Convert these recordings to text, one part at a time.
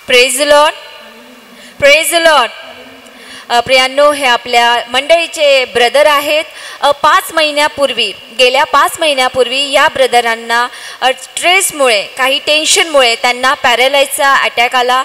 Praise the Lord, praise the Lord. प्रियांनो, हे आपल्या मंडळीचे ब्रदर आहेत. गेल्या 5 महिन्यापूर्वी या ब्रदरांना स्ट्रेसमुळे, काही टेन्शनमुळे त्यांना पॅरालाइजचा अटॅक आला.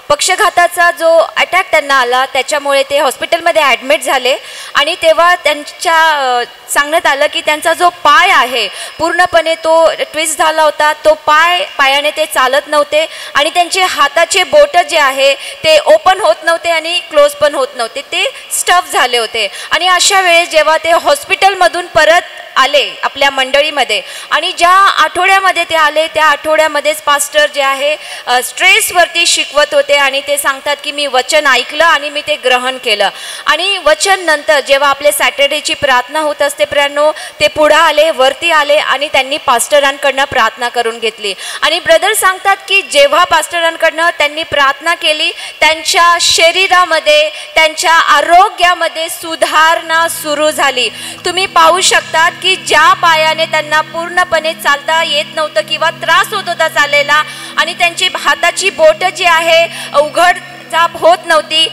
पक्षघाताचा जो अटॅक त्यांना आला त्याच्यामुळे ते हॉस्पिटलमध्ये ॲडमिट झाले. आणि तेव्हा त्यांच्या सांगण्यात आलं की त्यांचा जो पाय आहे पूर्णपणे तो ट्विस्ट झाला होता. तो पायाने ते चालत नव्हते आणि त्यांचे हाताचे बोट जे आहे ते ओपन होत नव्हते आणि क्लोज पण होत नव्हते, ते स्टफ झाले होते. आणि अशा वेळेस जेव्हा ते हॉस्पिटलमधून परत आले आपल्या मंडळीमध्ये आणि ज्या आठवड्यामध्ये ते आले त्या आठवड्यामध्येच पास्टर जे आहे स्ट्रेसवरती शिकवत होते आणि ते सांगतात की मी वचन ऐकलं आणि मी ते ग्रहण केलं. आणि वचन नंतर जेव्हा आपले सॅटर्डेची प्रार्थना होत असते प्रियांनो, ते पुढे आले, वरती आले आणि त्यांनी पास्टरांकडनं प्रार्थना करून घेतली. आणि ब्रदर सांगतात की जेव्हा पास्टरांकडनं त्यांनी प्रार्थना केली त्यांच्या शरीरामध्ये, त्यांच्या आरोग्यामध्ये सुधारणा सुरू झाली. तुम्ही पाहू शकतात की ज्या पायाने त्यांना पूर्णपणे चालता येत नव्हतं किंवा त्रास होत होता चालायला आणि त्यांची हाताची बोट जी आहे उघड झाप होत नव्हती.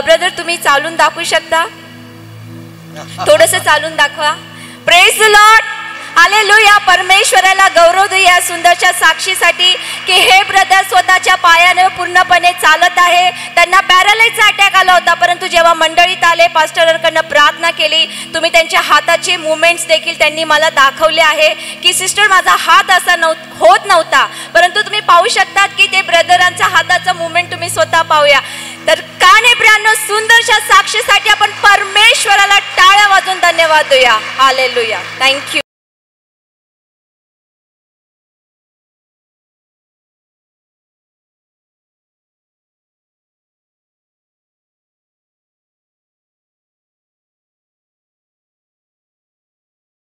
ब्रदर, तुम्ही चालून दाखवू शकता? थोडंसं चालून दाखवा. Praise the Lord, hallelujah. परमेश्वराला गौरव देऊ या सुंदरच्या साक्षीसाठी की हे ब्रदर स्वतःच्या पायाने पूर्णपणे चालत आहे. त्यांना पॅरालाइजचा अटॅक आला होता, परंतु जेव्हा मंडळीत आले, पास्टरांकडनं प्रार्थना केली, तुम्ही त्यांच्या हाताचे मुवमेंट्स देखील त्यांनी मला दाखवले आहे की सिस्टर माझा हात असा होत नव्हता, परंतु तुम्ही पाहू शकतात की ते ब्रदरांचा हाताचा मुवमेंट तुम्ही स्वतः पाहूया. तर का नाही प्रियांनो, सुंदरच्या साक्षीसाठी आपण परमेश्वराला टाळ्या वाजवून धन्यवाद देऊया. हालेलुया. थँक्यू.